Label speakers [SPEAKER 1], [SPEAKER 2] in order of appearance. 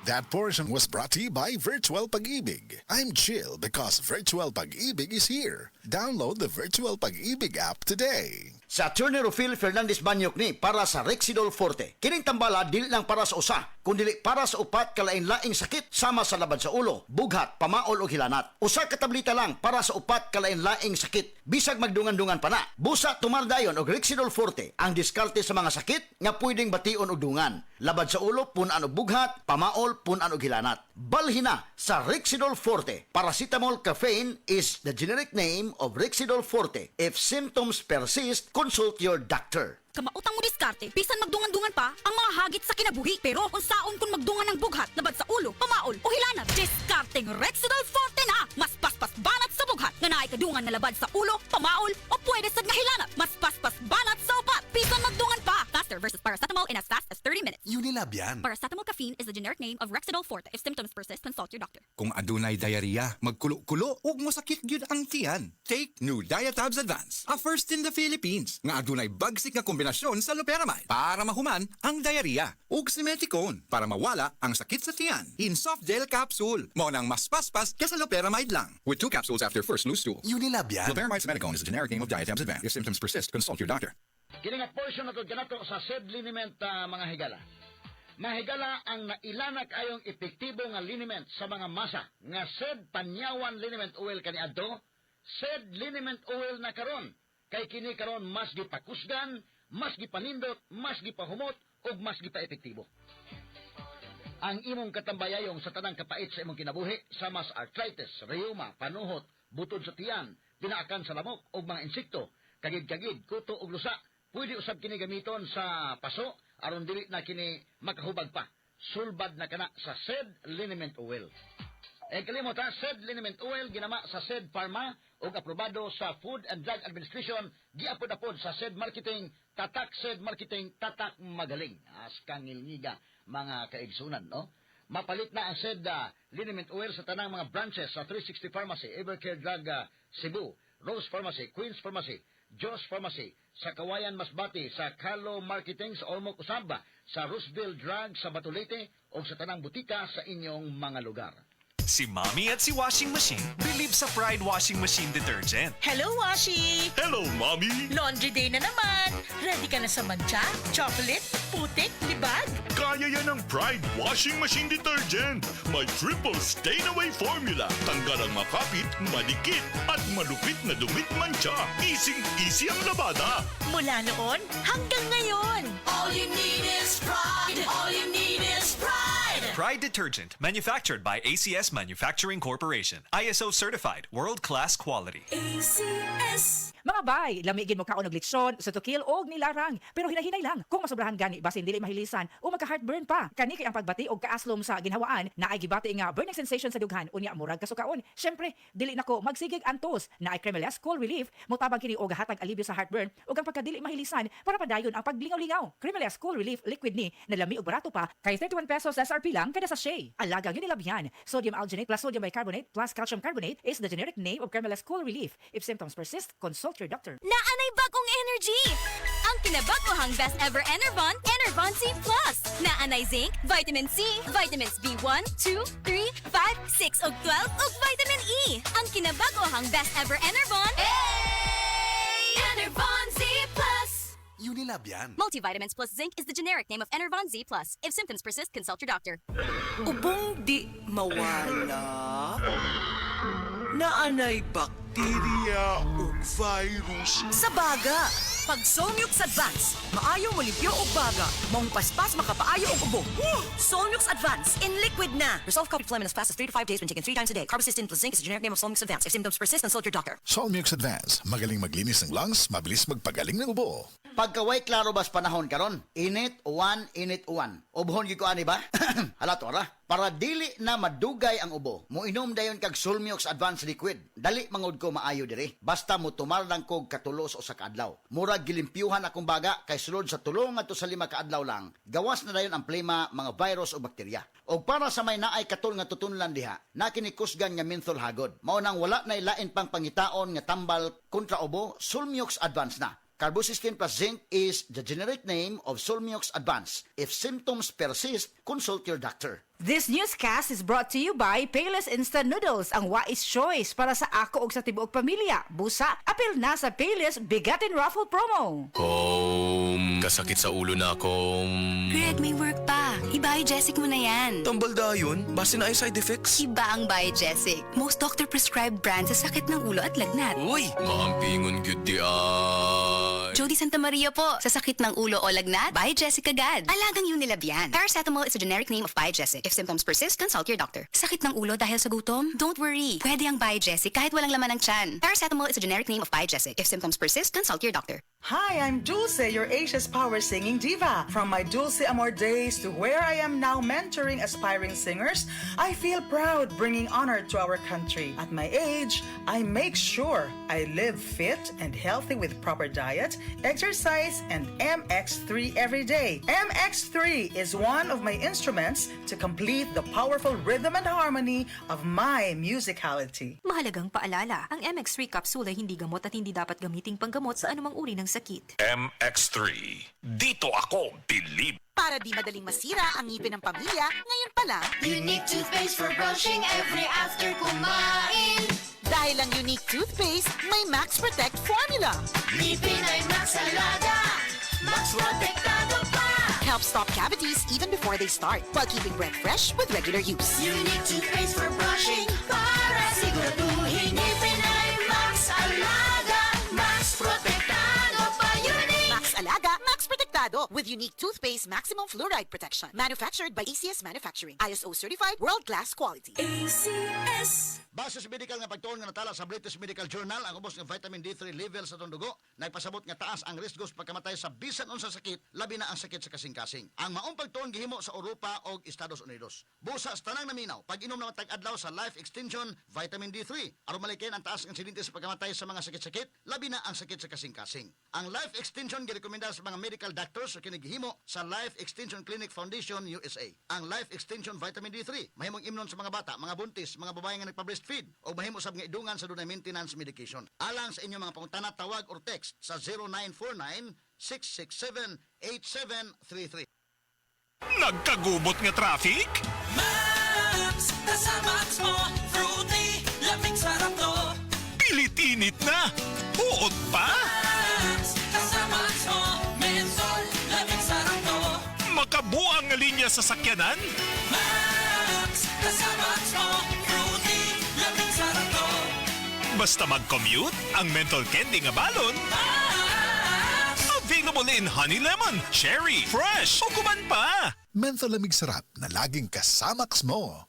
[SPEAKER 1] That portion was brought to you by Virtual Pag-ibig. I'm chill because Virtual Pag-ibig is here. Download the Virtual Pag-ibig app today.
[SPEAKER 2] Sa Attorney Rufil Fernandez Banyok ni para sa Rexidol Forte. Kining tambala dili lang para sa usa, kundi para sa upat kalain-laing sakit sama sa labad sa ulo, bughat, pamaol o hilanat. Usa ka tableta lang para sa upat kalain-laing sakit. Bisag magdungan-dungan pa na. Busa tumaldayon og Rexidol Forte ang diskarte sa mga sakit nga pwedeng bation og dungan. Labad sa ulo punan og bughat, pamaol punan og hilanat. Balhina sa Rexidol Forte. Paracetamol caffeine is the generic name of Rexidol Forte. If symptoms persist, consult your doctor.
[SPEAKER 3] Kamautang mo diskarte, bisan magdungan-dungan pa ang mga hagit sa kinabuhi. Pero unsaon kung magdungan ng bughat, labad sa ulo, pamaol o hilanat, diskarteng Rexidol Forte na! Mas paspas banat sa bughat, nga naay kadungan na labad sa ulo, pamaol o pwede sad nga hilanat. Mas paspas banat sa upat, bisan magdungan pa! Faster versus paracetamol in as fast as 30 minutes.
[SPEAKER 4] Unilab yan.
[SPEAKER 3] Paracetamol caffeine is the generic name of Rexidol Forte. If symptoms persist, consult your doctor.
[SPEAKER 4] Kung adunay diarrhea, magkulo-kulo, ug mosakit gyud ang tiyan. Take new Diatabs Advance, a first in the Philippines, nga adunay bagsik nga kombinasyon sa loperamide para mahuman ang diarrhea, ug simeticone para mawala ang sakit sa tiyan. In soft gel capsule, mo nang mas paspas kaysa loperamide lang. With 2 capsules after first loose stool.
[SPEAKER 5] Unilab yan.
[SPEAKER 4] Loperamide simeticone is a generic name of Diatabs Advance. If symptoms persist, consult your doctor.
[SPEAKER 2] Kining portion nato kanato sa said liniment mga higala. Mahigala ang nailanak ayong epektibo nga liniment sa mga masa nga said panyawan liniment oil kaniadto, said liniment oil na karon kay kini karon mas gipakusgan, mas gipanindot, mas gipahumot ug mas gipaepektibo. Ang imong katambayayong sa tanang kapait sa imong kinabuhi sama sa arthritis, rheuma, panuhot, butod sa tiyan, pinaakan sa lamok ug mga insekto, kagid-kagid, kuto ug lusa. Pwede usab kini gamiton sa paso aron dili na kini makahubag pa. Sulbad na kana sa said liniment oil. Kalimot ha, said liniment oil ginama sa said Pharma ug aprobado sa Food and Drug Administration, giapod-apod sa said marketing, tatak said marketing, tatak magaling. As kangilngiga mga kaigsunan, no? Mapalit na ang said liniment oil sa tanang mga branches sa 360 Pharmacy, Evercare Drug Cebu, Rose Pharmacy, Queen's Pharmacy, Joss Pharmacy, sa Kawayan Masbati, sa Kalo Marketing sa Ormoc Usaba, sa Roosevelt Drug sa Batulete o sa tanang butika sa inyong mga lugar.
[SPEAKER 6] Si Mommy at si Washing Machine believe sa Pride Washing Machine Detergent.
[SPEAKER 7] Hello, Washi!
[SPEAKER 6] Hello, Mommy!
[SPEAKER 7] Laundry day na naman! Ready ka na sa mancha, chocolate, putik, libag?
[SPEAKER 8] Kaya yan ang Pride Washing Machine Detergent. May triple stain-away formula. Tanggal ang makapit, madikit, at malupit na dumit mancha. Easy ang labada.
[SPEAKER 7] Mula noon hanggang ngayon.
[SPEAKER 9] All you need is pride. All you need is pride.
[SPEAKER 6] Pride Detergent, manufactured by ACS Manufacturing Corporation. ISO certified, world-class quality.
[SPEAKER 9] ACS.
[SPEAKER 10] Mga bay, lamigin mo kaon og lechon, sutukil og nilarang. Pero hinahinay lang, kung masobrahan gani basin dili mahilisan o magka-heartburn pa. Kani kay ang pagbati og kaaslom sa ginhawaan na ay gibati nga burning sensation sa dughan unya murag kasukaon. Syempre, dili nako magsigig antos na ay Cremeles Cool Relief, motabang kini og hatag alibyo sa heartburn ug ang pagkadili mahilisan para padayon ang paglingaw-lingaw. Cremeles Cool Relief liquid ni na lami og barato pa kay 31 pesos SRP lang kada sachet. Alagang Unilab yan. Sodium alginate plus sodium bicarbonate plus calcium carbonate is the generic name of Cremeles Cool Relief. If symptoms persist, consult your doctor.
[SPEAKER 3] Naanay bagong energy! Ang kinabagohang best ever Enervon, Enervon C+. Naanay zinc, vitamin C, vitamins B1, 2, 3, 5, 6 ug 12 ug vitamin E. Ang kinabagohang best ever Enervon,
[SPEAKER 9] Enervon Z+.
[SPEAKER 5] Unilab yan.
[SPEAKER 3] Multivitamins plus zinc is the generic name of Enervon Z+. If symptoms persist, consult your doctor.
[SPEAKER 11] Ubong di mawala. Naanay bakterya ug virus.
[SPEAKER 7] Sa baga, pag Solmux Advance, maayo mo limpyo og baga. Mong paspas makapaayo og ubo. Solmux Advance in liquid na.
[SPEAKER 11] Resolve copy phlegm in as fast as 3 to 5 days when taken 3 times a day. Carbocisteine plus zinc is the generic name of Solmux Advance. If symptoms persist, consult your doctor.
[SPEAKER 1] Solmux Advance, magaling maglinis ng lungs, mabilis magpagaling ng ubo.
[SPEAKER 2] Pagkaway klaro bas panahon karon, init uwan. Ubhon gyud ko ani ba? Hala to ra. Para dili na madugay ang ubo, moinom dayon kag Solmux Advance Liquid. Dali mangod ko maayo diri. Basta mo tumaldan kog katulos o sa kaadlaw. Murag gilimpyuhan akong baga kay sulod sa tulong ngadto sa 5 kaadlaw lang. Gawas na dayon ang plema, mga virus o bakterya. O para sa may naay katul nga tutunlan diha, na kinikusgan nga menthol hagod. Mao nang wala nay lain pang pangitaon nga tambal kontra ubo, Solmux Advance na. Carbocysteine plus zinc is the generic name of Solmiox Advance. If symptoms persist, consult your doctor.
[SPEAKER 10] This newscast is brought to you by Payless Instant Noodles, ang wise choice para sa ako ug sa tibuok pamilya. Busa, apil na sa Payless Bigatin Raffle Promo.
[SPEAKER 5] Kasakit sa ulo na akong...
[SPEAKER 3] Greg, may work pa. I-Biogesic mo na yan.
[SPEAKER 5] Tambal da yun? Base na ay side effects?
[SPEAKER 3] Iba ang Biogesic. Most doctor-prescribed brand sa sakit ng ulo at lagnat.
[SPEAKER 5] Uy! Maampingon gyud di ay...
[SPEAKER 3] Jody Santa Maria po. Sa sakit ng ulo o lagnat, Biogesic agad. Alagang Unilab yan. Paracetamol is a generic name of Biogesic. If symptoms persist, consult your doctor. Sakit ng ulo dahil sa gutom? Don't worry. Pwede ang Biogesic kahit walang laman ng tiyan. Paracetamol is a generic name of Biogesic. If symptoms persist, consult your doctor.
[SPEAKER 12] Hi, I'm Dulce, your Asia's Power Singing Diva. From my Dulce Amor days to where I am now mentoring aspiring singers, I feel proud bringing honor to our country. At my age, I make sure I live fit and healthy with proper diet, exercise, and MX3 every day. MX3 is one of my instruments to complete the powerful rhythm and harmony of my musicality.
[SPEAKER 11] Mahalagang paalala, ang MX3 capsule ay hindi gamot at hindi dapat gamiting panggamot sa anumang uri ng sakit.
[SPEAKER 8] MX3. Dito ako, believe.
[SPEAKER 7] Para di madaling masira ang ngipin ng pamilya, ngayon pa lang,
[SPEAKER 9] Unique toothpaste for brushing every after kumain.
[SPEAKER 7] dahil ang Unique Toothpaste may Max Protect formula.
[SPEAKER 9] Ngipin ay Max Alaga, Max Protektado pa.
[SPEAKER 7] Helps stop cavities even before they start, while keeping breath fresh with regular use.
[SPEAKER 9] Unique toothpaste for brushing para siguraduhin ngipin ay Max Alaga, Max Protektado pa. Unique!
[SPEAKER 7] Max Alaga, Max Protektado with Unique Toothpaste Maximum Fluoride Protection. Manufactured by ACS Manufacturing. ISO certified, world-class quality.
[SPEAKER 9] ACS.
[SPEAKER 2] Base sa medical nga pagtuon nga natala sa British Medical Journal, ang ubos ng vitamin D3 level sa dugo, nagpasabot nga taas ang risk sa pagkamatay sa bisan unsa sakit, labi na ang sakit sa kasing-kasing. Ang maong pagtuon gihimo sa Europa o Estados Unidos. Busa sa tanang naminaw, pag-inom na matag-adlaw sa Life Extension Vitamin D3, aron malikin ang taas ng insidente sa pagkamatay sa mga sakit-sakit, labi na ang sakit sa kasing-kasing. Ang Life Extension girekomenda sa mga medical doctors sa kinigihimo sa Life Extension Clinic Foundation USA. Ang Life Extension Vitamin D3 mahimong imnon sa mga bata, mga buntis, mga babae nga nagpa-breastfeed o mahimo sa mga idungan sa dunay maintenance medication. Alang sa inyong mga pangutana, tawag or text sa 0949-667-8733.
[SPEAKER 8] Nagkagubot nga traffic?
[SPEAKER 9] Max, kasama mo, fruity, lamig sarap to.
[SPEAKER 8] Pilit-init na! Uod pa!
[SPEAKER 9] Max, kasama mo, menthol, lamig sarap to.
[SPEAKER 8] Makabuang nga linya sa sakyanan?
[SPEAKER 9] Max, kasama mo, fruity, lamig sarap to.
[SPEAKER 8] Basta mag-commute, ang menthol candy nga balon, available in honey lemon, cherry, fresh, o kuman pa.
[SPEAKER 1] Menthol lamig sarap na laging kasamax mo.